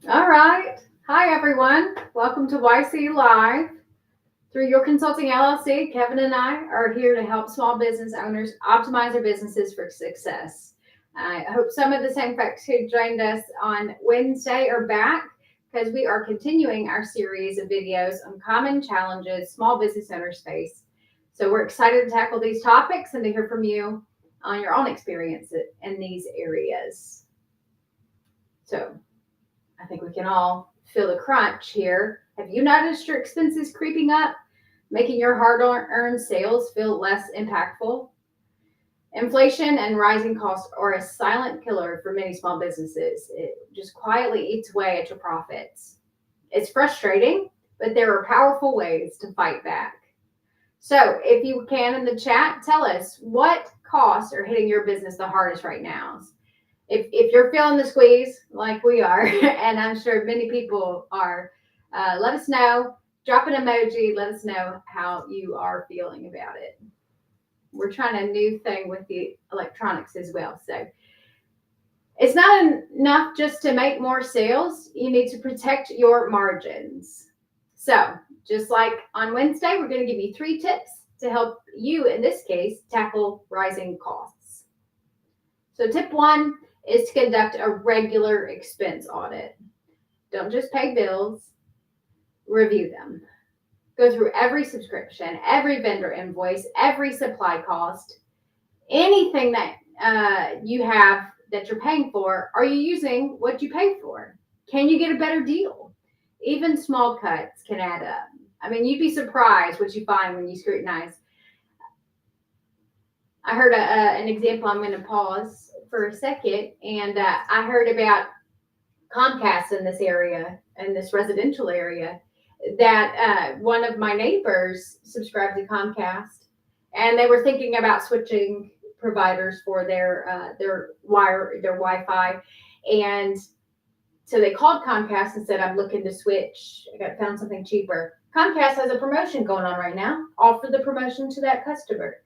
All right. Hi, everyone. Welcome to YC Live. Through Your Consulting LLC, Kevin and I are here to help small business owners optimize their businesses for success. I hope some of the same folks who joined us on Wednesday are back because we are continuing our series of videos on common challenges small business owners face. So we're excited to tackle these topics and to hear from you on your own experience in these areas. So I think we can all feel the crunch here. Have you noticed your expenses creeping up, making your hard-earned sales feel less impactful? Inflation and rising costs are a silent killer for many small businesses. It just quietly eats away at your profits. It's frustrating, but there are powerful ways to fight back. So, if you can in the chat, tell us what costs are hitting your business the hardest right now. If you're feeling the squeeze like we are, and I'm sure many people are, let us know. Drop an emoji. Let us know how you are feeling about it. We're trying a new thing with the electronics as well. So it's not enough just to make more sales. You need to protect your margins. So just like on Wednesday, we're going to give you 3 tips to help you, in this case, tackle rising costs. So tip 1 is to conduct a regular expense audit. Don't just pay bills, review them. Go through every subscription, every vendor invoice, every supply cost, anything that you have that you're paying for. Are you using what you paid for? Can you get a better deal? Even small cuts can add up. I mean, you'd be surprised what you find when you scrutinize. I heard an example. I'm going to pause for a second, and I heard about Comcast in this area, in this residential area, that one of my neighbors subscribed to Comcast, and they were thinking about switching providers for their Wi-Fi, and so they called Comcast and said, "I'm looking to switch. Found something cheaper." Comcast has a promotion going on right now. Offer the promotion to that customer.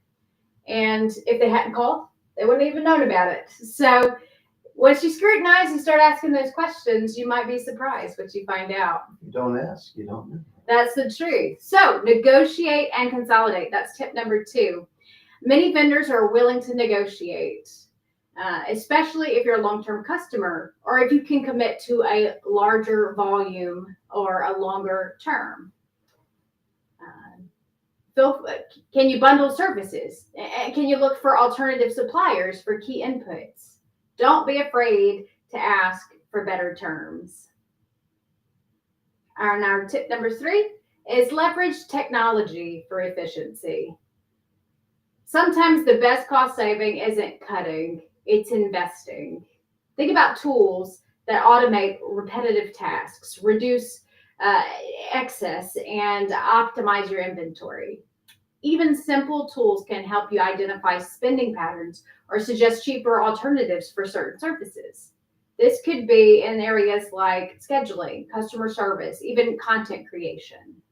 And if they hadn't called, they wouldn't even known about it. So once you scrutinize and start asking those questions, you might be surprised what you find out. If you don't ask, you don't know. That's the truth. So negotiate and consolidate. That's tip number 2. Many vendors are willing to negotiate, especially if you're a long-term customer or if you can commit to a larger volume or a longer term. Can you bundle services? Can you look for alternative suppliers for key inputs? Don't be afraid to ask for better terms. Our tip number 3 is leverage technology for efficiency. Sometimes the best cost saving isn't cutting, it's investing. Think about tools that automate repetitive tasks, reduce excess, and optimize your inventory. Even simple tools can help you identify spending patterns or suggest cheaper alternatives for certain services. This could be in areas like scheduling, customer service, even content creation.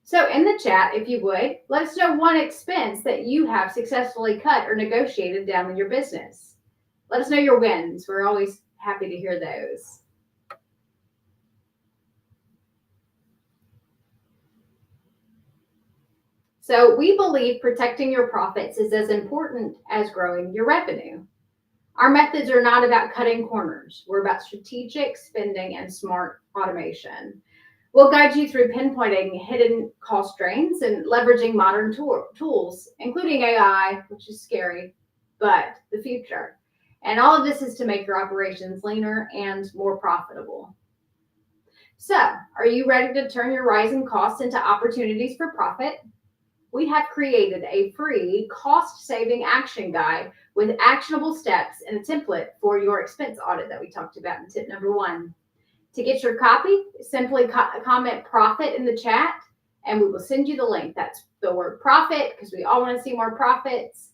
So in the chat, if you would, let us know one expense that you have successfully cut or negotiated down in your business. Let us know your wins. We're always happy to hear those. So we believe protecting your profits is as important as growing your revenue. Our methods are not about cutting corners. We're about strategic spending and smart automation. We'll guide you through pinpointing hidden cost drains and leveraging modern tools, including AI, which is scary, but the future. And all of this is to make your operations leaner and more profitable. So, are you ready to turn your rising costs into opportunities for profit? We have created a free cost-saving action guide with actionable steps and a template for your expense audit that we talked about in tip number 1. To get your copy, simply comment profit in the chat, and we will send you the link. That's the word profit, because we all want to see more profits.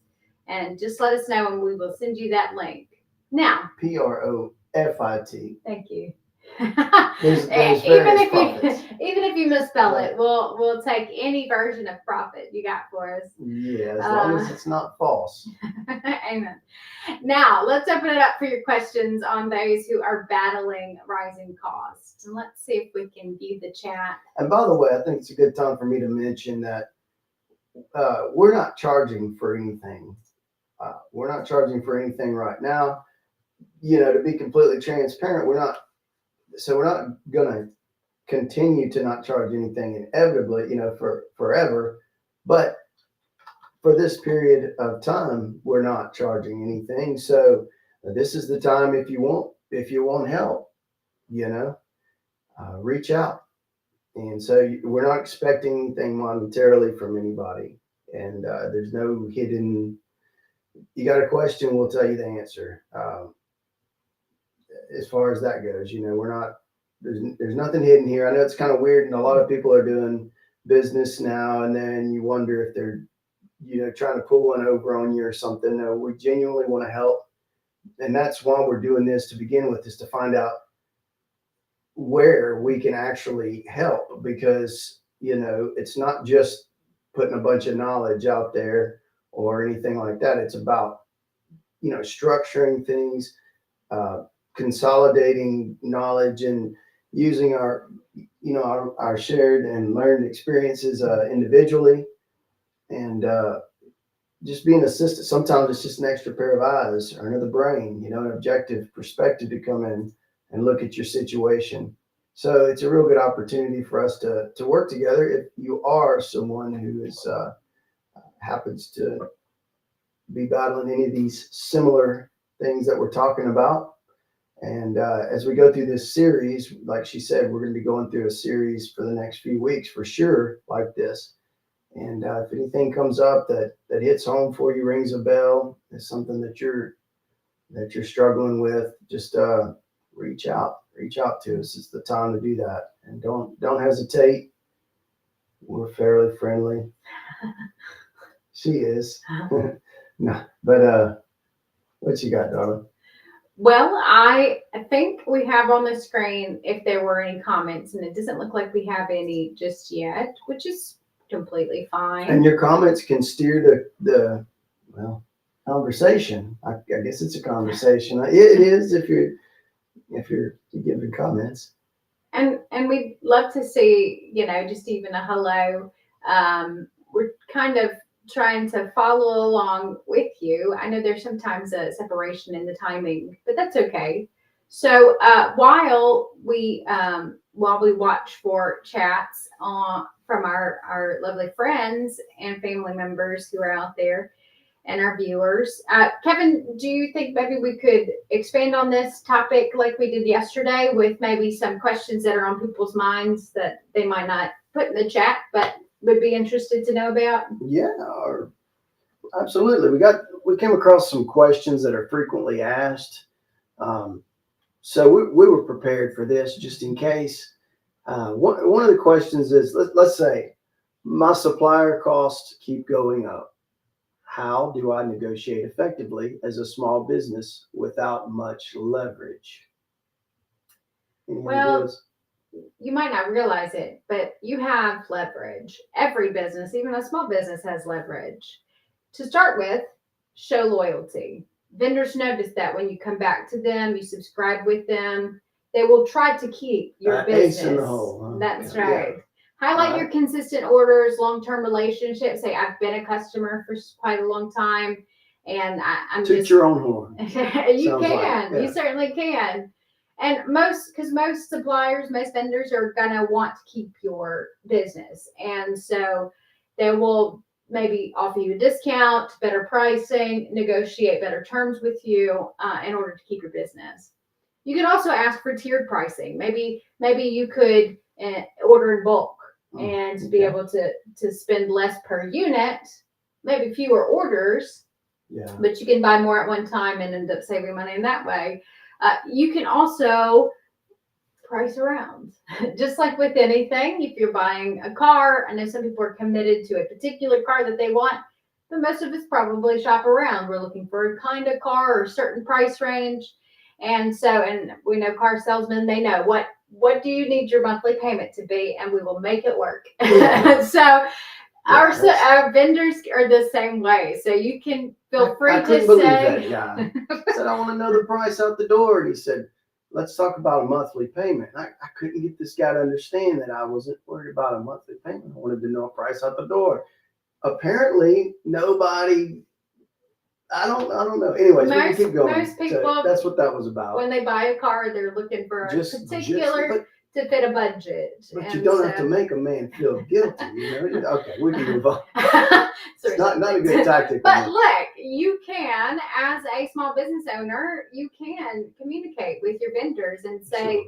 And just let us know, and we will send you that link. Now, PROFIT. Thank you. There's even various if profits. even if you misspell Right. it, we'll take any version of profit you got for us. Yeah, as long as it's not false. Amen. Now let's open it up for your questions on those who are battling rising costs. And let's see if we can view the chat. And by the way, I think it's a good time for me to mention that we're not charging for anything. We're not charging for anything right now. To be completely transparent, we're not. So we're not gonna continue to not charge anything inevitably, for forever. But for this period of time, we're not charging anything. So this is the time if you want help, you know, reach out. And so we're not expecting anything monetarily from anybody. And there's no hidden. You got a question, we'll tell you the answer. As far as that goes, we're not. There's nothing hidden here. I know it's kind of weird, and a lot of people are doing business now, and then you wonder if they're trying to pull one over on you or something. No, we genuinely want to help. And that's why we're doing this to begin with, is to find out where we can actually help, because, it's not just putting a bunch of knowledge out there or anything like that. It's about, structuring things, uh, consolidating knowledge and using our shared and learned experiences individually, and just being assisted. Sometimes it's just an extra pair of eyes or another brain, an objective perspective to come in and look at your situation. So it's a real good opportunity for us to work together. If you are someone who happens to be battling any of these similar things that we're talking about. And as we go through this series, like she said, we're going to be going through a series for the next few weeks for sure, like this. And if anything comes up that hits home for you, rings a bell, is something that you're struggling with, just reach out to us. It's the time to do that, and don't hesitate. We're fairly friendly. She is. No, but what you got, darling? Well, I think we have on the screen if there were any comments, and it doesn't look like we have any just yet, which is completely fine. And your comments can steer the conversation. I guess it's a conversation. It is if you're giving comments. And we'd love to see, just even a hello. We're kind of trying to follow along with you. I know there's sometimes a separation in the timing, but that's okay. So while we watch for chats from our lovely friends and family members who are out there, and our viewers. Kevin, do you think maybe we could expand on this topic like we did yesterday with maybe some questions that are on people's minds that they might not put in the chat, but would be interested to know about? Yeah, absolutely. We came across some questions that are frequently asked. So we were prepared for this just in case. One of the questions is, let's say my supplier costs keep going up. How do I negotiate effectively as a small business without much leverage? Well, you might not realize it, but you have leverage. Every business, even a small business, has leverage. To start with, show loyalty. Vendors notice that when you come back to them, you subscribe with them, they will try to keep your business. Ace in the hole. Huh? That's Yeah. right. Highlight your consistent orders, long-term relationships. Say, I've been a customer for quite a long time, and I'm Toot just your own horn. you Sounds can. like, yeah. You certainly can. And most suppliers, most vendors are gonna want to keep your business, and so they will maybe offer you a discount, better pricing, negotiate better terms with you in order to keep your business. You can also ask for tiered pricing. Maybe you could order in bulk and be able to spend less per unit, maybe fewer orders. Yeah. But you can buy more at one time and end up saving money in that way. You can also price around, just like with anything. If you're buying a car, I know some people are committed to a particular car that they want, but most of us probably shop around. We're looking for a kind of car or a certain price range. And so, and we know car salesmen, they know what do you need your monthly payment to be, and we will make it work. Yeah. So Yeah, our vendors are the same way. So you can feel free I to couldn't believe say, that guy. I said, I want to know the price out the door. And he said, let's talk about a monthly payment. I couldn't get this guy to understand that I wasn't worried about a monthly payment. I wanted to know a price out the door. Apparently, nobody, I don't know. Anyways, we can keep going. most people, So that's what that was about. when they buy a car, they're looking for a particular to fit a budget. But you don't have to make a man feel guilty, Okay, we can move on. It's not a good tactic. But look, you can, as a small business owner, you can communicate with your vendors and say,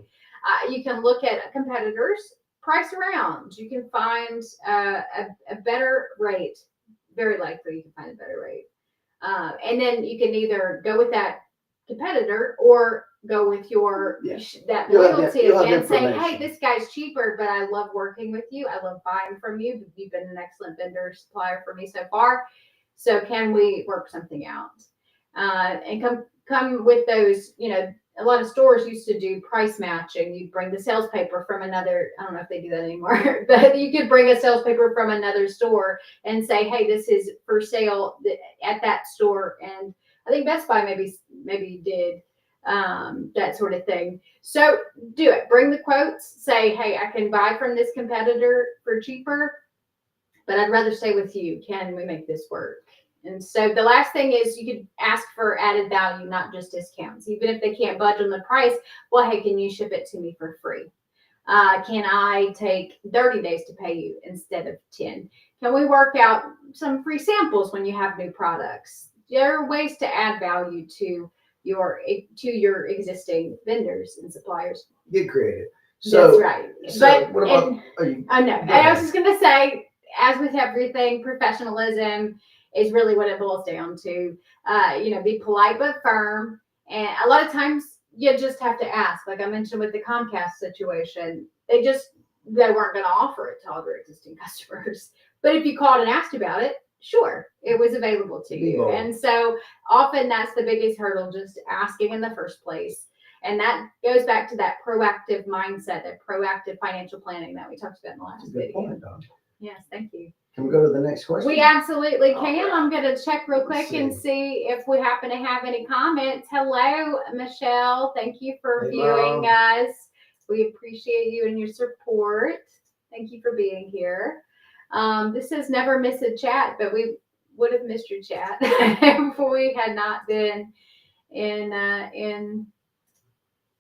you can look at competitors, price around. You can find a better rate. Very likely you can find a better rate. And then you can either go with that competitor or go with that loyalty again. Say, hey, this guy's cheaper, but I love working with you. I love buying from you. You've been an excellent vendor supplier for me so far. So can we work something out? And come with those, a lot of stores used to do price matching. You'd bring the sales paper from another, I don't know if they do that anymore, but you could bring a sales paper from another store and say, hey, this is for sale at that store. And I think Best Buy maybe did that sort of thing. So do it. Bring the quotes. Say, hey, I can buy from this competitor for cheaper, but I'd rather stay with you. Can we make this work? And so the last thing is you could ask for added value, not just discounts. Even if they can't budge on the price, well, hey, can you ship it to me for free? Can I take 30 days to pay you instead of 10? Can we work out some free samples when you have new products? There are ways to add value to your existing vendors and suppliers. Get creative. So, that's right. So what about? I know. And I was just going to say, as with everything, professionalism is really what it boils down to. Be polite but firm. And a lot of times you just have to ask. Like I mentioned with the Comcast situation, they weren't going to offer it to all their existing customers. But if you called and asked about it, sure, it was available to you. And so often that's the biggest hurdle, just asking in the first place. And that goes back to that proactive mindset, that proactive financial planning that we talked about in the last video. Point, yes, thank you. Can we go to the next question? We absolutely can. I'm going to check real quick and see if we happen to have any comments. Hello, Michelle. Thank you for viewing us. We appreciate you and your support. Thank you for being here. This says never miss a chat, but we would have missed your chat if we had not been in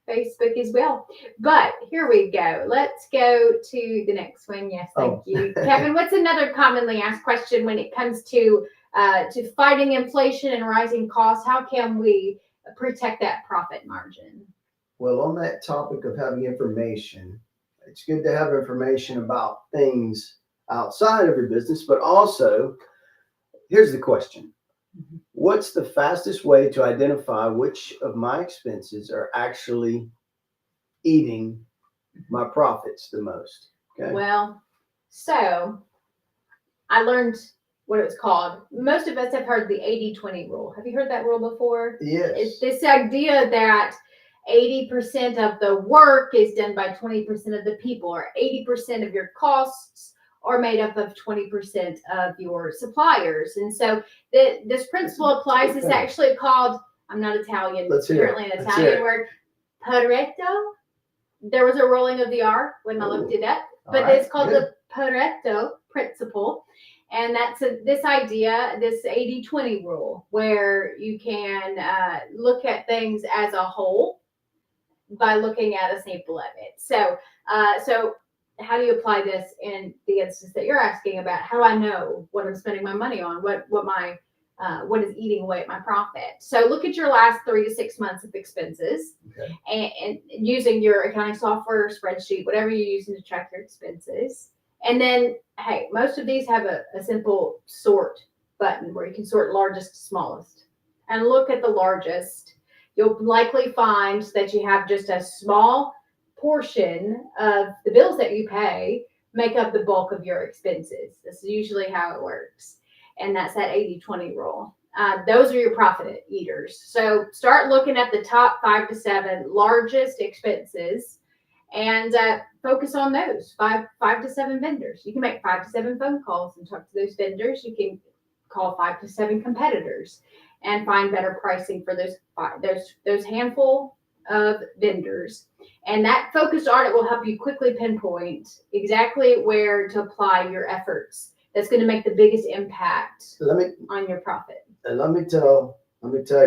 Facebook as well. But here we go. Let's go to the next one. Yes, thank you. Kevin, what's another commonly asked question when it comes to fighting inflation and rising costs? How can we protect that profit margin? Well, on that topic of having information, it's good to have information about things outside of your business, but also, here's the question. What's the fastest way to identify which of my expenses are actually eating my profits the most? Okay. Well, so I learned what it was called. Most of us have heard the 80-20 rule. Have you heard that rule before? Yes. It's this idea that 80% of the work is done by 20% of the people, or 80% of your costs are made up of 20% of your suppliers. And so this principle applies. It's actually called, I'm not Italian, apparently an Italian word, Pareto. There was a rolling of the R when I looked it up, but it's called the Pareto principle. And that's this idea, this 80-20 rule, where you can look at things as a whole by looking at a sample of it. So how do you apply this in the instance that you're asking about? How do I know what I'm spending my money on? What is eating away at my profit? So look at your last 3 to 6 months of expenses, and using your accounting software, spreadsheet, whatever you're using to track your expenses. And then, hey, most of these have a simple sort button where you can sort largest to smallest. And look at the largest. You'll likely find that you have just a small portion of the bills that you pay make up the bulk of your expenses. This is usually how it works. And that's that 80-20 rule. those are your profit eaters. So start looking at the top 5 to 7 largest expenses and focus on those 5 to 7 vendors. You can make 5 to 7 phone calls and talk to those vendors. You can call 5 to 7 competitors and find better pricing for those handful of vendors. And that focused audit will help you quickly pinpoint exactly where to apply your efforts. That's going to make the biggest impact on your profit. And let me tell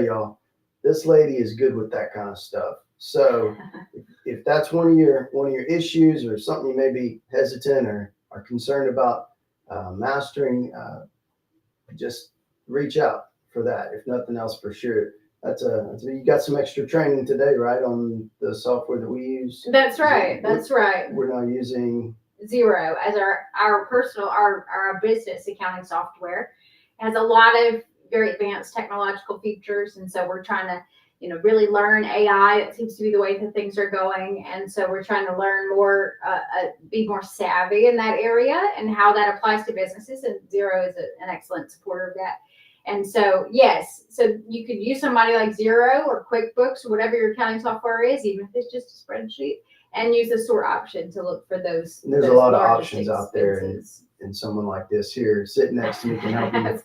y'all, this lady is good with that kind of stuff. So if that's one of your issues or something you may be hesitant or are concerned about mastering, just reach out for that. If nothing else, for sure. You got some extra training today, right, on the software that we use? That's right. That's right. We're now using Xero as our business accounting software. It has a lot of very advanced technological features, and so we're trying to really learn AI. It seems to be the way that things are going, and so we're trying to learn more, be more savvy in that area and how that applies to businesses. And Xero is an excellent supporter of that. And so yes, so you could use somebody like Xero or QuickBooks or whatever your accounting software is, even if it's just a spreadsheet, and use the sort option to look for those. There's those a lot of largest options out there, and someone like this here sitting next to me can help you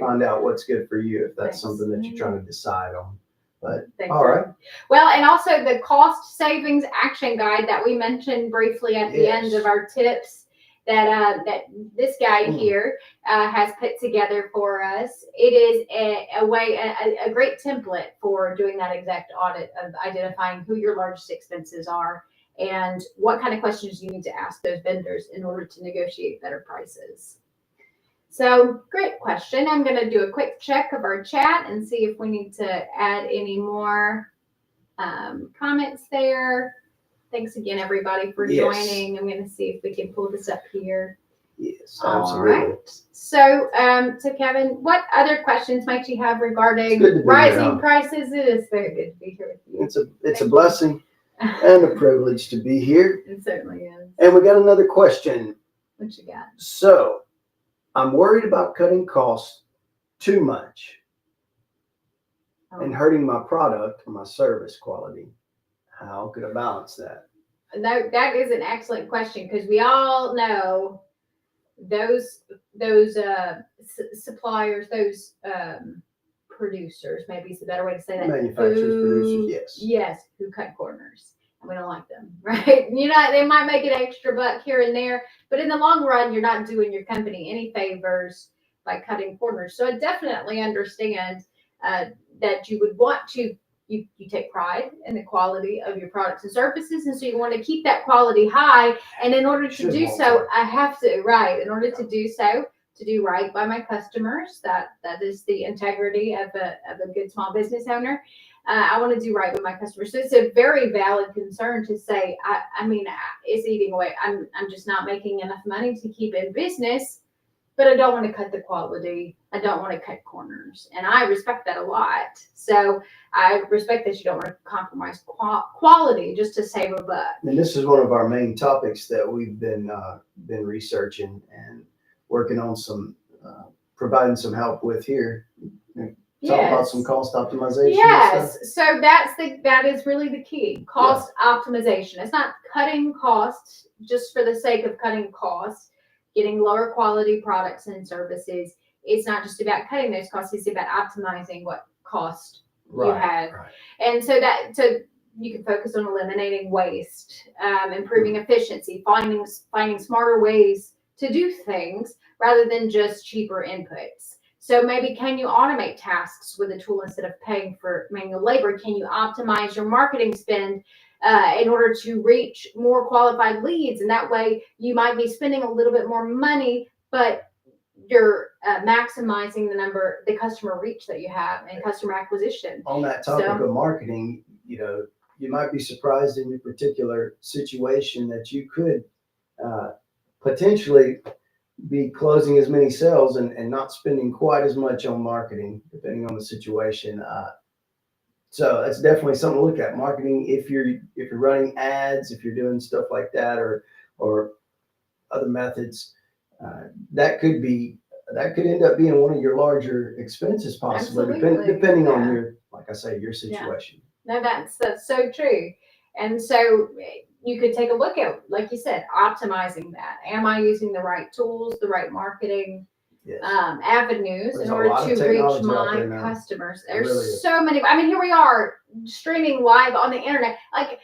find out what's good for you if that's something that you're trying to decide on. But all right. Well, and also the cost savings action guide that we mentioned briefly at the end of our tips that this guy here has put together for us. It is a great template for doing that exact audit of identifying who your largest expenses are and what kind of questions you need to ask those vendors in order to negotiate better prices. So great question. I'm going to do a quick check of our chat and see if we need to add any more comments there. Thanks again, everybody, for joining. I'm going to see if we can pull this up here. Yes, absolutely. All right. So, Kevin, what other questions might you have regarding rising prices? It is very good to be here with you. It's a blessing and a privilege to be here. It certainly is. And we got another question. What you got? So, I'm worried about cutting costs too much and hurting my product or my service quality. How could I balance that? No, that is an excellent question, because we all know those suppliers, those producers, maybe it's a better way to say that. Manufacturers, producers, yes, who cut corners, and we don't like them, right? They might make an extra buck here and there, but in the long run, you're not doing your company any favors by cutting corners. So I definitely understand that you would want to. You take pride in the quality of your products and services, and so you want to keep that quality high. And in order to do so, I have to, in order to do so, to do right by my customers, that is the integrity of a good small business owner. I want to do right with my customers. So it's a very valid concern to say, I mean, it's eating away. I'm just not making enough money to keep in business, but I don't want to cut the quality. I don't want to cut corners. And I respect that a lot. So I respect that you don't want to compromise quality just to save a buck. And this is one of our main topics that we've been researching and working on providing some help with here. Talk about some cost optimization. Yes. So that is really the key. Cost optimization. It's not cutting costs just for the sake of cutting costs. Getting lower quality products and services. It's not just about cutting those costs. It's about optimizing what cost you have. Right. And so you can focus on eliminating waste, improving efficiency, finding smarter ways to do things rather than just cheaper inputs. So maybe can you automate tasks with a tool instead of paying for manual labor? Can you optimize your marketing spend in order to reach more qualified leads? And that way you might be spending a little bit more money, but you're maximizing the customer reach that you have and customer acquisition. On that topic of marketing, you might be surprised in your particular situation that you could potentially be closing as many sales and not spending quite as much on marketing, depending on the situation. So that's definitely something to look at. Marketing, if you're running ads, if you're doing stuff like that, or other methods, that could be that could end up being one of your larger expenses, possibly, Absolutely. depending on Yeah. your, like I say, your situation. No, that's so true. And so you could take a look at, like you said, optimizing that. Am I using the right tools, the right marketing Yes. Avenues There's in a order lot of to reach technology out my there now. customers? There really There's is. so many. I mean, here we are streaming live on the internet. Like,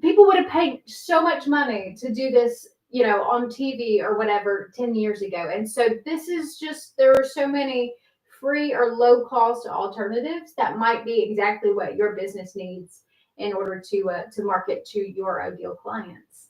people would have paid so much money to do this, on TV or whatever 10 years ago. And so this is just, there are so many free or low cost alternatives that might be exactly what your business needs in order to market to your ideal clients.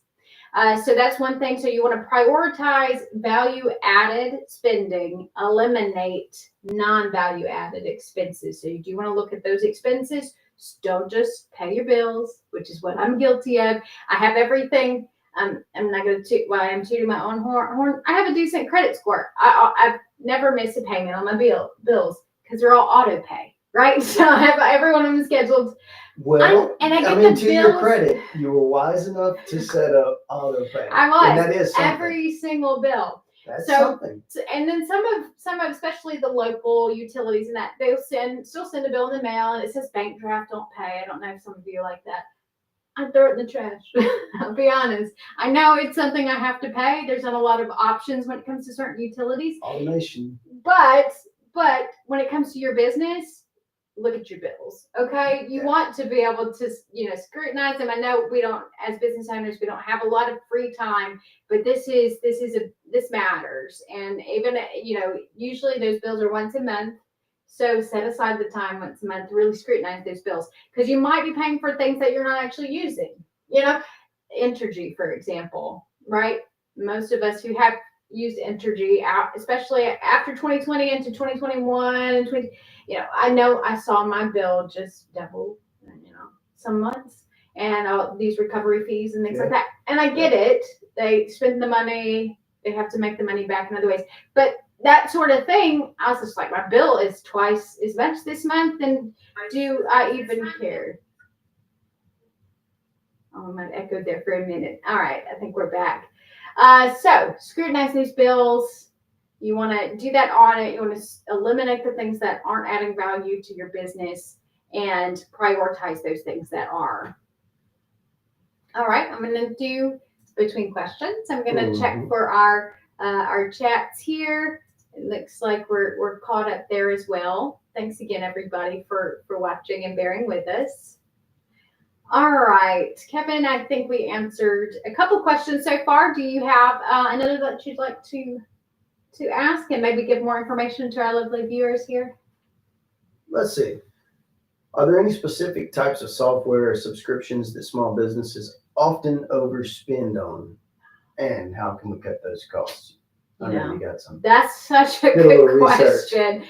So that's one thing. So you want to prioritize value added spending, eliminate non-value added expenses. So you do want to look at those expenses. Don't just pay your bills, which is what I'm guilty of. I have everything. I'm not going to toot while I'm tooting my own horn. I have a decent credit score. I've never missed a payment on my bills because they're all auto pay, right? So I have every one of them scheduled. Well, and I get mean, the to your bills. credit, you were wise enough to set up auto pay. I was. And that is something. Every single bill. That's So- something. And then some of especially the local utilities and that, they'll still send a bill in the mail and it says bank draft, don't pay. I don't know if some of you are like that. I throw it in the trash. I'll be honest. I know it's something I have to pay. There's not a lot of options when it comes to certain utilities. Automation. But when it comes to your business, look at your bills. Okay. You want to be able to, scrutinize them. I know we don't, as business owners, we don't have a lot of free time, but this matters. And even, usually those bills are once a month. So set aside the time once a month to really scrutinize those bills, because you might be paying for things that you're not actually using. Entergy, for example, right? Most of us who have used Entergy out, especially after 2020 into 2021 and 20, I know I saw my bill just double, some months, and all these recovery fees and things like that. And I get it. They spend the money, they have to make the money back in other ways. But that sort of thing, I was just like, my bill is twice as much this month, and do I even care? Oh, I might echoed there for a minute. All right, I think we're back. So scrutinize these bills. You want to do that audit. You want to eliminate the things that aren't adding value to your business and prioritize those things that are. All right, I'm going to do between questions. I'm going to check for our chats here. It looks like we're caught up there as well. Thanks again, everybody, for watching and bearing with us. All right, Kevin, I think we answered a couple questions so far. Do you have another that you'd like to ask and maybe give more information to our lovely viewers here? Let's see. Are there any specific types of software or subscriptions that small businesses often overspend on? And how can we cut those costs? I know you got some. That's such a good question.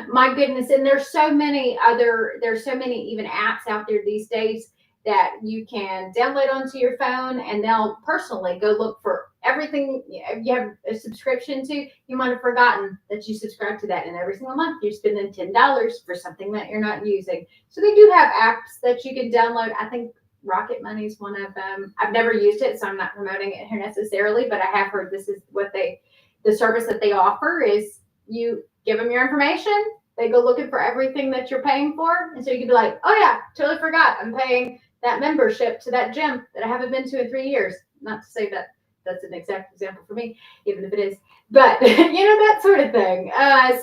My goodness. And there's so many even apps out there these days that you can download onto your phone, and they'll personally go look for everything you have a subscription to. You might have forgotten that you subscribe to that, and every single month you're spending $10 for something that you're not using. So they do have apps that you can download. I think Rocket Money is one of them. I've never used it, so I'm not promoting it here necessarily, but I have heard this is what the service that they offer is you give them your information. They go looking for everything that you're paying for. And so you can be like, oh yeah, totally forgot. I'm paying that membership to that gym that I haven't been to in 3 years. Not to say that that's an exact example for me, even if it is, but that sort of thing.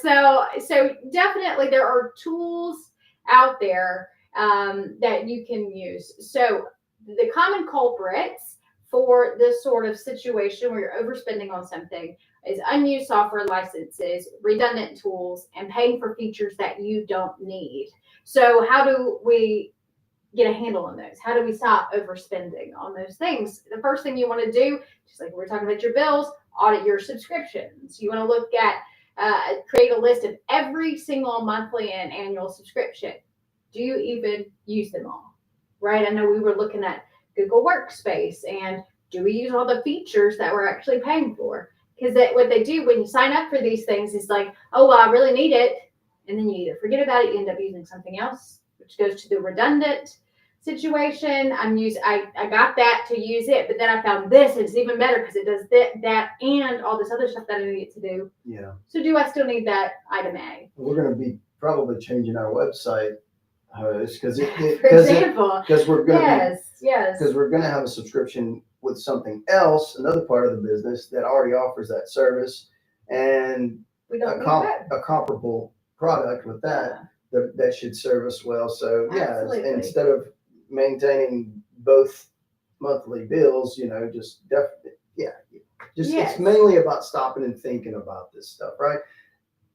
So definitely there are tools out there that you can use. So the common culprits for this sort of situation where you're overspending on something is unused software licenses, redundant tools, and paying for features that you don't need. So how do we get a handle on those? How do we stop overspending on those things? The first thing you want to do, just like we're talking about your bills, audit your subscriptions. You want to look at, create a list of every single monthly and annual subscription. Do you even use them all? Right? I know we were looking at Google Workspace, and do we use all the features that we're actually paying for? Because what they do when you sign up for these things is like, oh, well, I really need it. And then you either forget about it, you end up using something else, which goes to the redundant situation. I got that to use it, but then I found this and it's even better because it does that and all this other stuff that I need it to do. Yeah. So do I still need that item A? We're going to be probably changing our website host because For example. because we're going to Yes. because we're going to have a subscription with something else, another part of the business that already offers that service, and We don't need that. a comparable product with that that should serve us well. So Absolutely. instead of maintaining both monthly bills, just definitely, Yes. It's mainly about stopping and thinking about this stuff, right?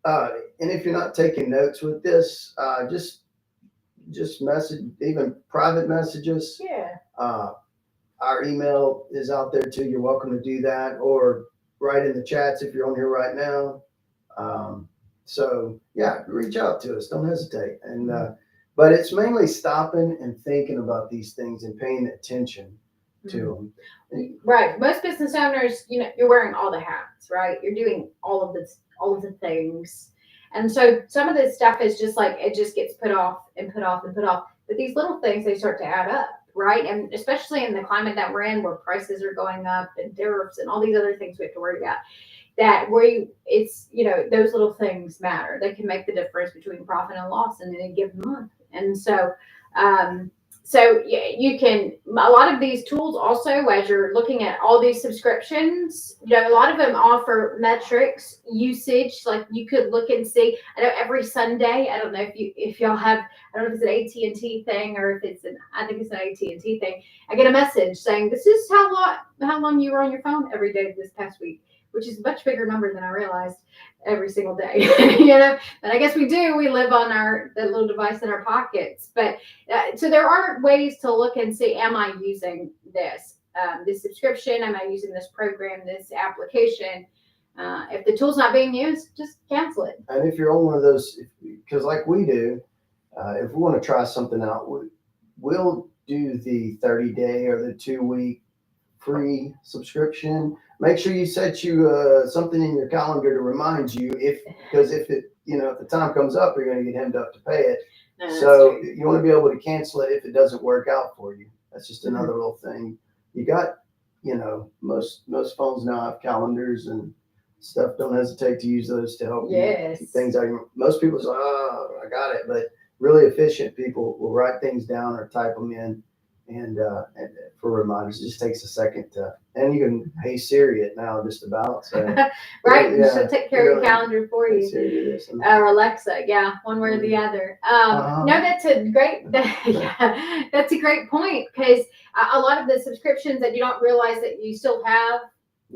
And if you're not taking notes with this, just message, even private messages. Yeah. Our email is out there too. You're welcome to do that, or write in the chats if you're on here right now. So yeah, reach out to us. Don't hesitate. And but it's mainly stopping and thinking about these things and paying attention to them. Right. Most business owners, you're wearing all the hats, right? You're doing all of the things. And so some of this stuff is just like it just gets put off and put off and put off. But these little things, they start to add up, right? And especially in the climate that we're in, where prices are going up and tariffs and all these other things we have to worry about, that it's those little things matter. They can make the difference between profit and loss in any given month. And so you can, a lot of these tools also, as you're looking at all these subscriptions, a lot of them offer metrics, usage. Like you could look and see. I know every Sunday, I don't know if y'all have, I don't know if it's an AT&T thing or if I think it's an AT&T thing. I get a message saying this is how long you were on your phone every day this past week, which is a much bigger number than I realized every single day, But I guess we do. We live on that little device in our pockets. But so there are ways to look and see, am I using this subscription? Am I using this program, this application? If the tool's not being used, just cancel it. And if you're on one of those, because like we do, if we want to try something out, we'll do the 30-day or the 2-week free subscription. Make sure you set something in your calendar to remind you because if the time comes up, you're going to get hemmed up to pay it. No, so you want to be able to cancel it if it doesn't work out for you. That's just another little thing. You got, most phones now have calendars and stuff. Don't hesitate to use those to help you keep things out. Most people say, "Oh, I got it," but really efficient people will write things down or type them in. And for reminders, it just takes a second and you can hey Siri it now just about. So right, she'll take care of your calendar for you. Siri do this or Alexa, one way or the other. No, that's a great that's a great point, because a lot of the subscriptions that you don't realize that you still have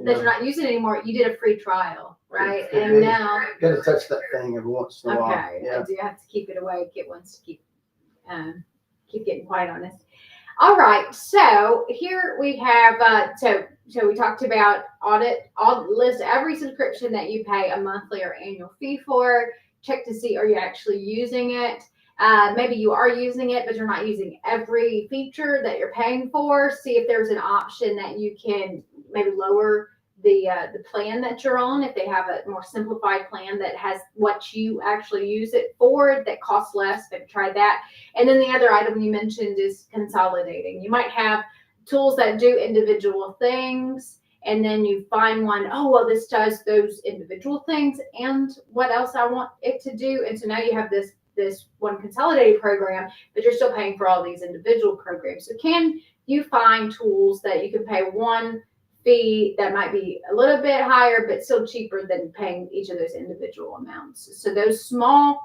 that you're not using anymore, you did a free trial, right? And now you gotta touch that thing every once in a while. Okay, I do have to keep it awake. It wants to keep getting quiet on us. All right, so here we have, so we talked about list every subscription that you pay a monthly or annual fee for. Check to see, are you actually using it? Maybe you are using it, but you're not using every feature that you're paying for. See if there's an option that you can maybe lower the plan that you're on. If they have a more simplified plan that has what you actually use it for, that costs less, maybe try that. And then the other item you mentioned is consolidating. You might have tools that do individual things, and then you find one, oh, well, this does those individual things and what else I want it to do. And so now you have this one consolidated program, but you're still paying for all these individual programs. So can you find tools that you can pay one fee that might be a little bit higher, but still cheaper than paying each of those individual amounts? So those small,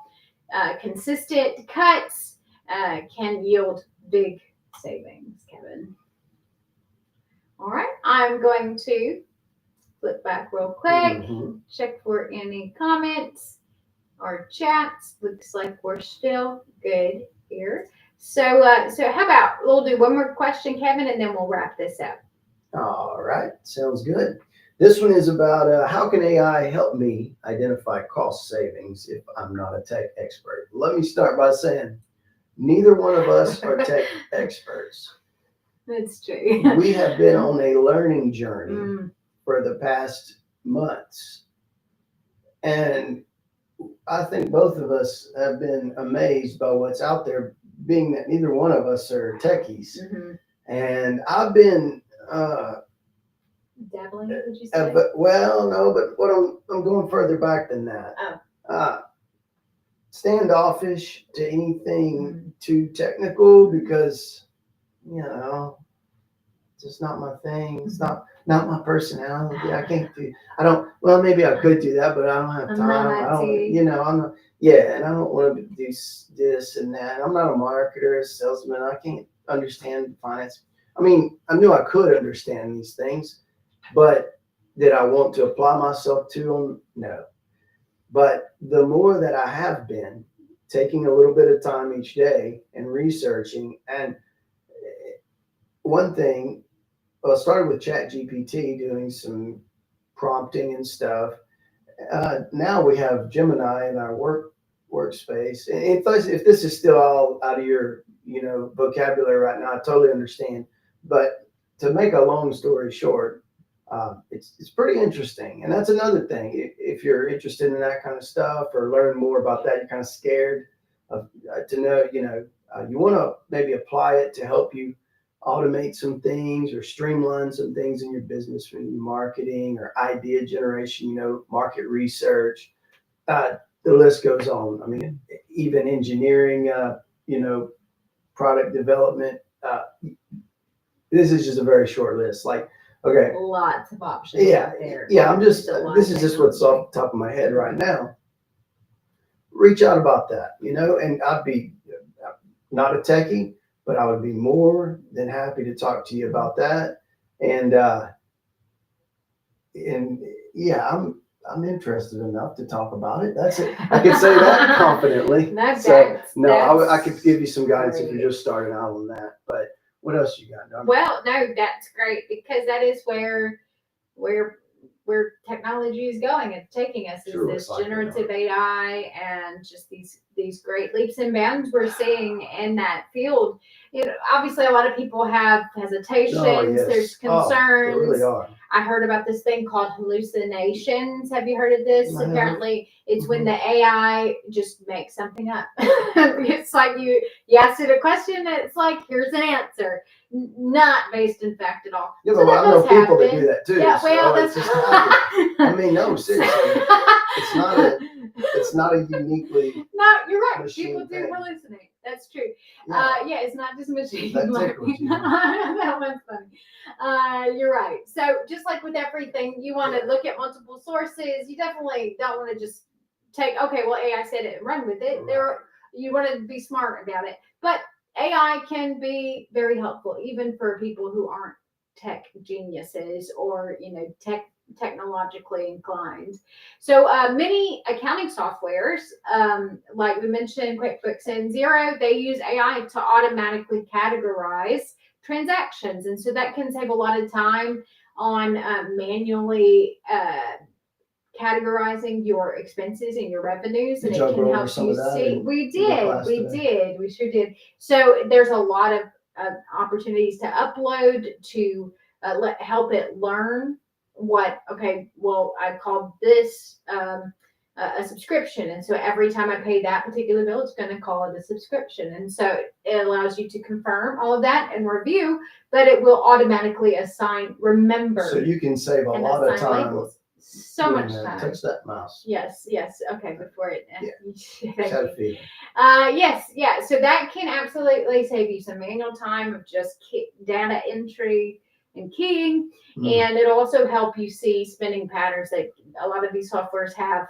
consistent cuts can yield big savings, Kevin. All right, I'm going to flip back real quick, check for any comments or chats. Looks like we're still good here. So how about we'll do one more question, Kevin, and then we'll wrap this up. All right, sounds good. This one is about how can AI help me identify cost savings if I'm not a tech expert? Let me start by saying neither one of us are tech experts. That's true. We have been on a learning journey for the past months. And I think both of us have been amazed by what's out there being that neither one of us are techies, Mhm. and I've been, Dabbling, would you say? but well, no, but what I'm going further back than that. Oh. Standoffish to anything Mhm. too technical because, you know, it's just not my thing. It's not my personality. I can't do. I don't. Well, maybe I could do that, but I don't have I'm time. not I don't. IT. You know, I'm not. Yeah, and I don't want to do this and that. I'm not a marketer, a salesman. I can't understand finance. I mean, I knew I could understand these things, but did I want to apply myself to them? No. But the more that I have been taking a little bit of time each day and researching, and one thing, well, I started with Chat GPT doing some prompting and stuff. Now we have Gemini in our workspace. And if this is still all out of your vocabulary right now, I totally understand. But to make a long story short, it's pretty interesting, and that's another thing. If you're interested in that kind of stuff or learn more about that, you're kind of scared of to know. You want to maybe apply it to help you automate some things or streamline some things in your business, from marketing or idea generation. Market research. The list goes on. I mean, even engineering. Product development. This is just a very short list. Like, okay, Lots of options yeah, out there. yeah. I'm just. There's a lot This of is just what's off the top of my head right now. Reach out about that, and I'd be not a techie, but I would be more than happy to talk to you about that. And and yeah, I'm interested enough to talk about it. That's it. I can say that confidently. I could give you some guidance if you're just starting out on that. But what else you got, Doc? Well, no, that's great, because that is where technology is going. It's taking us, is Sure this looks like it, generative AI and just these great leaps and bounds we're seeing in that field. Obviously a lot of people have hesitations. Oh, yes. There's There concerns. really are. I heard about this thing called hallucinations. Have you heard of this? I have. Apparently it's when the AI just makes something up. It's like you asked it a question, and it's like, here's an answer, not based in fact at all. Yeah, So but that I know does people that happen. do that too. Yeah, well, so that's it's just I mean, no, seriously, it's not a uniquely. No, you're right. Machine People do thing. hallucinate. That's true. Yeah. Yeah, it's not just machine That learning. tickles you. That one's funny. You're right. So just like with everything, you want to look at multiple sources. You definitely don't want to just take, okay, well, AI said it and run with it. Right. You want to be smart about it. But AI can be very helpful, even for people who aren't tech geniuses or technologically inclined. So many accounting softwares, like we mentioned, QuickBooks and Xero, they use AI to automatically categorize transactions, and so that can save a lot of time on manually categorizing your expenses and your revenues, and Did it y'all can go over help some you of that see. in We your class did, today? we sure did. So there's a lot of opportunities to upload to help it learn what. Okay, well, I called this a subscription, and so every time I pay that particular bill, it's going to call it a subscription, and so it allows you to confirm all of that and review, but it will automatically remember. So you can save a and lot of assign time. labels. So much time. Touch that mouse. Yes. Okay, before it. Yeah. Thank Just had you. a feeling. Yes, yeah. So that can absolutely save you some manual time of just data entry and keying, and it'll also help you see spending patterns that a lot of these softwares have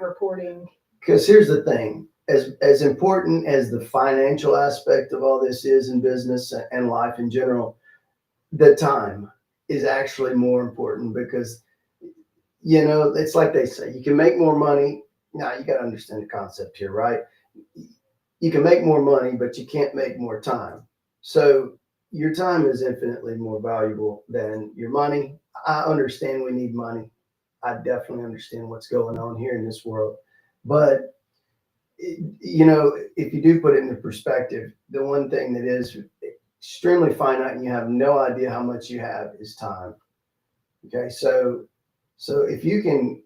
reporting. Because here's the thing: as important as the financial aspect of all this is in business and life in general, the time is actually more important, because it's like they say, you can make more money. Now you got to understand the concept here, right? You can make more money, but you can't make more time. So your time is infinitely more valuable than your money. I understand we need money. I definitely understand what's going on here in this world. But, if you do put it into perspective, the one thing that is extremely finite and you have no idea how much you have is time. Okay. So if you can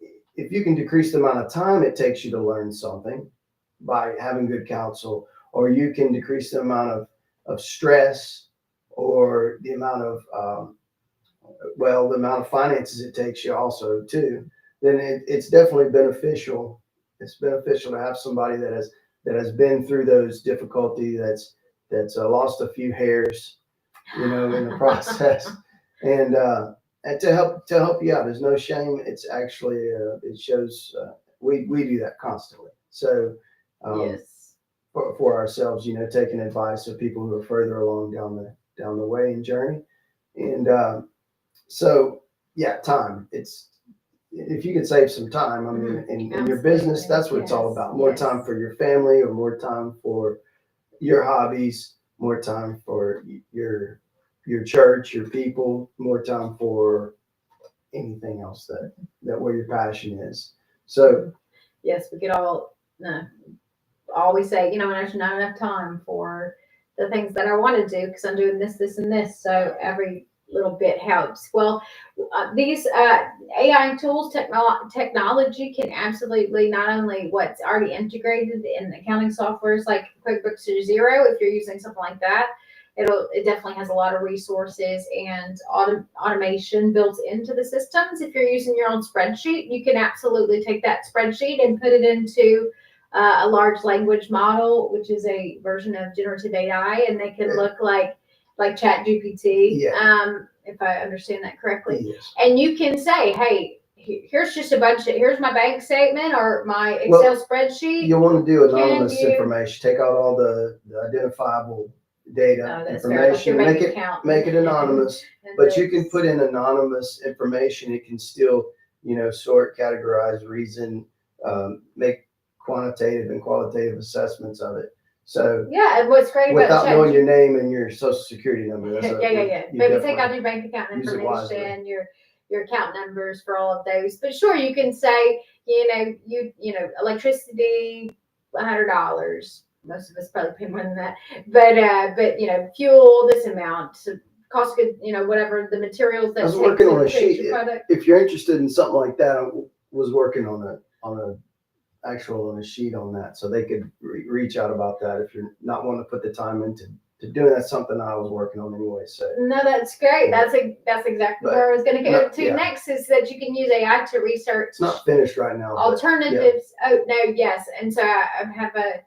decrease the amount of time it takes you to learn something by having good counsel, or you can decrease the amount of stress or the amount of, the amount of finances it takes you also too, then it's definitely beneficial. It's beneficial to have somebody that has been through those difficulty, that's lost a few hairs, in the process, and to help you out. There's no shame. It's actually it shows we do that constantly. So Yes. for ourselves, taking advice of people who are further along down the way and journey, and so yeah, time. It's if you could save some time, I mean, in your business, that's what it's all about. More time for your family, or more time for your hobbies, more time for your church, your people, more time for anything else that where your passion is. So yes, we could all always say, there's not enough time for the things that I want to do because I'm doing this, this, and this. So every little bit helps. Well, these AI tools, technology can absolutely not only what's already integrated in accounting softwares like QuickBooks or Xero, if you're using something like that. It definitely has a lot of resources and automation built into the systems. If you're using your own spreadsheet, you can absolutely take that spreadsheet and put it into a large language model, which is a version of generative AI, and they can look like Chat GPT, if I understand that correctly. yes. And you can say, hey, here's just here's my bank statement or my Excel spreadsheet. You want to do anonymous information. Take out all the identifiable data information, make it anonymous, but you can put in anonymous information. It can still, sort, categorize, reason, make quantitative and qualitative assessments of it. So yeah, and what's great without about knowing your name and your social security number, maybe take out your bank account information, your account numbers for all of those. But sure, you can say, electricity, $100. Most of us probably pay more than that. But fuel, this amount. So cost good, whatever the materials that. I was working on a sheet. If you're interested in something like that, I was working on a sheet on that, so they could reach out about that if you're not wanting to put the time into doing. That's something I was working on anyway. So no, that's great. That's exactly where I was going to go to next, is that you can use AI to research. It's not finished right now. Alternatives. Oh no, yes, and so I have a.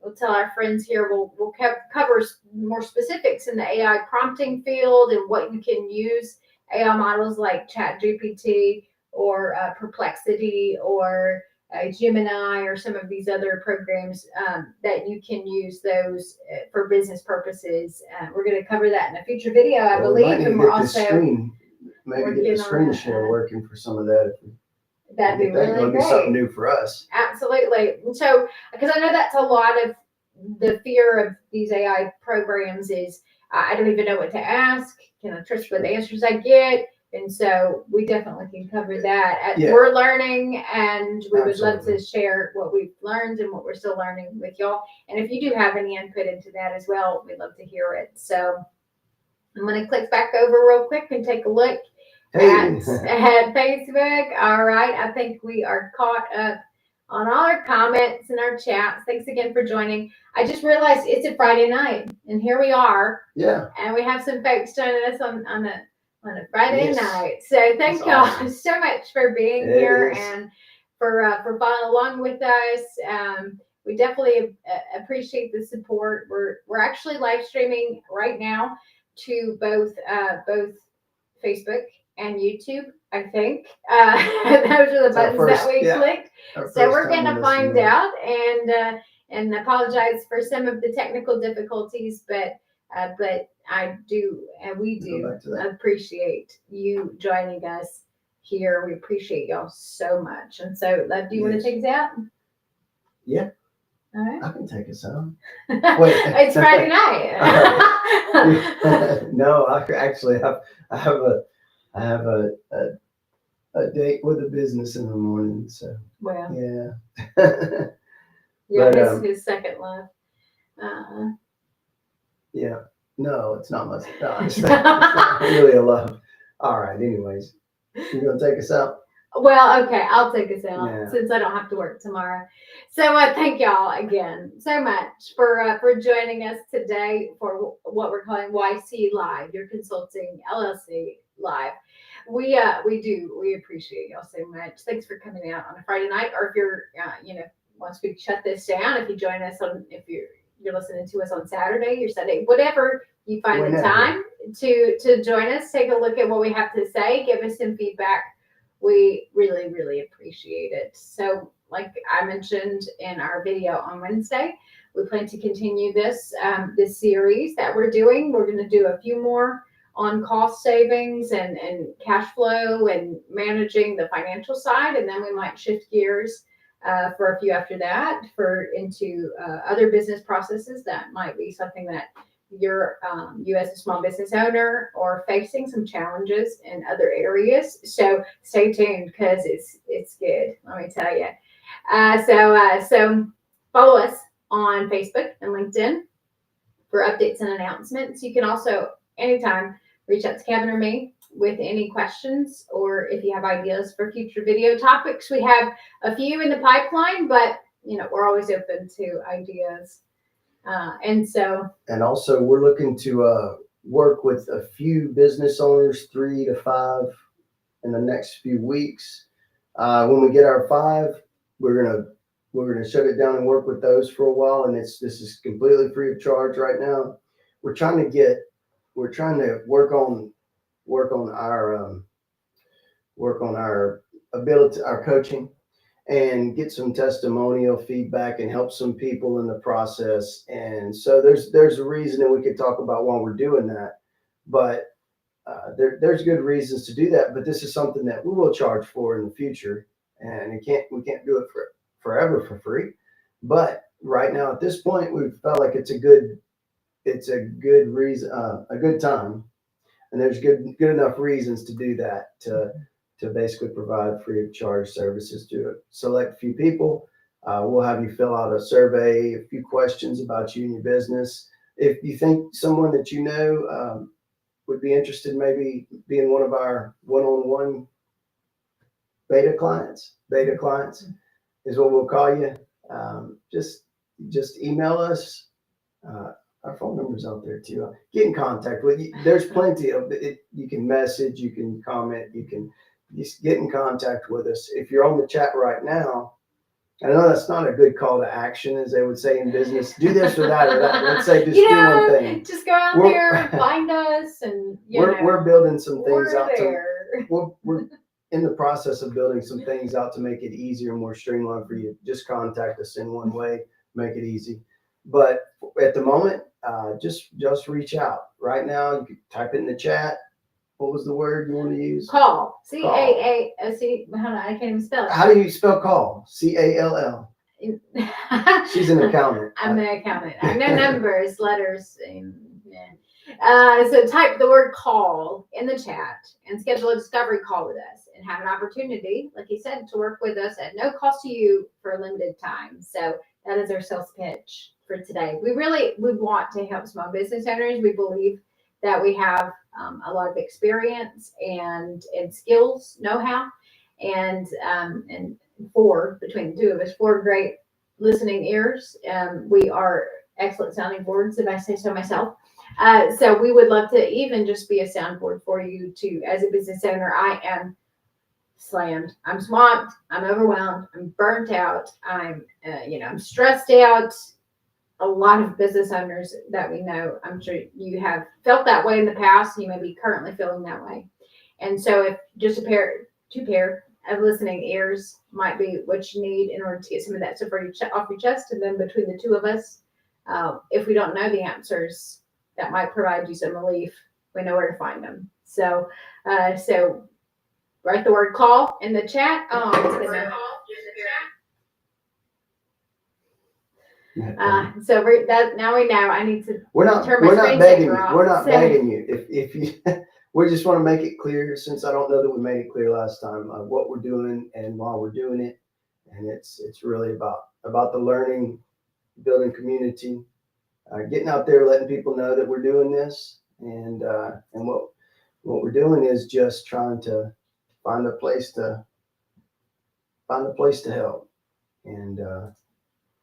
We'll tell our friends here. We'll cover more specifics in the AI prompting field and what you can use AI models like Chat GPT or Perplexity or Gemini or some of these other programs that you can use those for business purposes. We're going to cover that in a future video, I believe. And we're also maybe get the screen share working for some of that. That'd be really great. It'll be something new for us. Absolutely. So, because I know that's a lot of the fear of these AI programs is I don't even know what to ask. Can I trust what the answers I get? And so we definitely can cover that. We're learning, and we would love to share what we've learned and what we're still learning with y'all. And if you do have any input into that as well, we'd love to hear it. So I'm going to click back over real quick and take a look at Facebook. All right. I think we are caught up on all our comments and our chats. Thanks again for joining. I just realized it's a Friday night, and here we are. Yeah. And we have some folks joining us on a Friday night. So thank y'all so much for being here and for following along with us. We definitely appreciate the support. We're actually live streaming right now to both Facebook and YouTube, I think. Those are the buttons that we clicked. So we're going to find out and apologize for some of the technical difficulties, but I do, and we do appreciate you joining us here. We appreciate y'all so much. And so, Love, do you want to take us out? Yeah. All right. I can take us out. Wait. It's Friday night. No, I actually have a date with a business in the morning. So yeah. Yeah, his second love. Yeah. No, it's not much. No, it's not really a love. All right. Anyways, you gonna take us out? Well, okay, I'll take us out Yeah. since I don't have to work tomorrow. So thank y'all again so much for joining us today for what we're calling YC Live, your consulting LLC Live. We appreciate y'all so much. Thanks for coming out on a Friday night, or if you're once we shut this down, if you join us on if you're listening to us on Saturday or Sunday, whatever you find the Whenever. time to join us, take a look at what we have to say, give us some feedback. We really, really appreciate it. So, like I mentioned in our video on Wednesday, we plan to continue this series that we're doing. We're going to do a few more on cost savings and cash flow and managing the financial side, and then we might shift gears for a few after that into other business processes. That might be something that you as a small business owner are facing some challenges in other areas. So stay tuned because it's good. Let me tell you. So follow us on Facebook and LinkedIn for updates and announcements. You can also anytime reach out to Kevin or me with any questions, or if you have ideas for future video topics. We have a few in the pipeline, but we're always open to ideas. And also we're looking to work with a few business owners, 3 to 5 in the next few weeks. When we get our 5, we're gonna shut it down and work with those for a while. And this is completely free of charge right now. We're trying to work on our ability, our coaching, and get some testimonial feedback and help some people in the process. And so there's a reason that we could talk about while we're doing that, but there's good reasons to do that. But this is something that we will charge for in the future, and we can't do it forever for free. But right now at this point, we felt like it's a good reason, a good time, and there's good enough reasons to do that, to basically provide free of charge services to a select few people. We'll have you fill out a survey, a few questions about you and your business. If you think someone that you know would be interested, maybe being one of our one-on-one beta clients is what we'll call you. Just email us. Our phone number's out there too. Get in contact with you. There's plenty of it. You can message, you can comment, you can just get in contact with us. If you're on the chat right now, I know that's not a good call to action, as they would say in business. Do this or that or that. Let's say just do one thing. Just go out there, find us, and we're building some things out. There. We're in the process of building some things out to make it easier and more streamlined for you. Just contact us in one way, make it easy. But at the moment, just reach out. Right now, you can type it in the chat. What was the word you want to use? Call. C-A-A-C. I can't even spell it. How do you spell call? C-A-L-L. She's an accountant. I'm an accountant. I know numbers, letters. So type the word call in the chat and schedule a discovery call with us and have an opportunity, like you said, to work with us at no cost to you for a limited time. So that is our sales pitch for today. We want to help small business owners. We believe that we have a lot of experience and skills, know-how, and between the two of us, 4 great listening ears. We are excellent sounding boards, if I say so myself. So we would love to even just be a soundboard for you to, as a business owner. I am slammed. I'm swamped. I'm overwhelmed. I'm burnt out. I'm stressed out. A lot of business owners that we know, I'm sure you have felt that way in the past. You may be currently feeling that way. And so if just two pair of listening ears might be what you need in order to get some of that stuff off your chest. And then between the two of us, if we don't know the answers, that might provide you some relief. We know where to find them. So write the word call in the chat. So now we know. I need to. We're not begging you. We're not begging you. If you, we just want to make it clear, since I don't know that we made it clear last time, what we're doing and why we're doing it, and it's really about the learning, building community, getting out there, letting people know that we're doing this, and what we're doing is just trying to find a place to find a place to help. And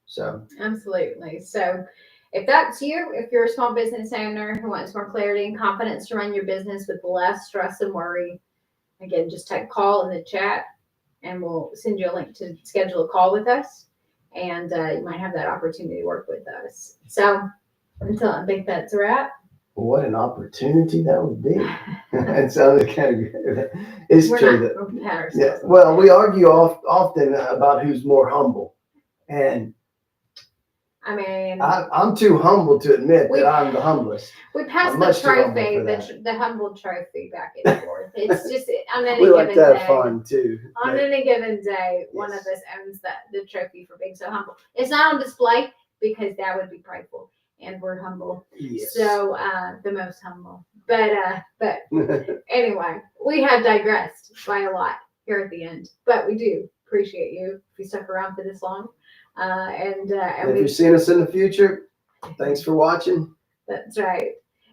so Absolutely. So if that's you, if you're a small business owner who wants more clarity and confidence to run your business with less stress and worry, again, just type call in the chat and we'll send you a link to schedule a call with us. And you might have that opportunity to work with us. So until I think that's a wrap. what an opportunity that would be. It sounded kind of good. It's We're true not that, gonna pat ourselves yeah, on the well, back. we argue often about who's more humble. And I mean, I'm too humble to admit We- that I'm the humblest. we passed I'm the much too humble trophy, for that. the humble trophy back and forth. It's just on any We given like to have day. fun too. On any given day, one of us owns the trophy for being so humble. It's not on display because that would be prideful, and we're humble. Yes. So the most humble. But anyway, we have digressed by a lot here at the end. But we do appreciate you if you stuck around for this long. And if you've seen us in the future, thanks for watching. That's right.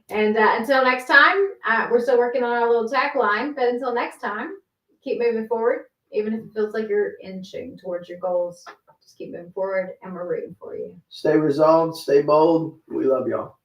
And until next time, we're still working on our little tagline. But until next time, keep moving forward, even if it feels like you're inching towards your goals. Just keep moving forward, and we're rooting for you. Stay resolved, stay bold. We love y'all.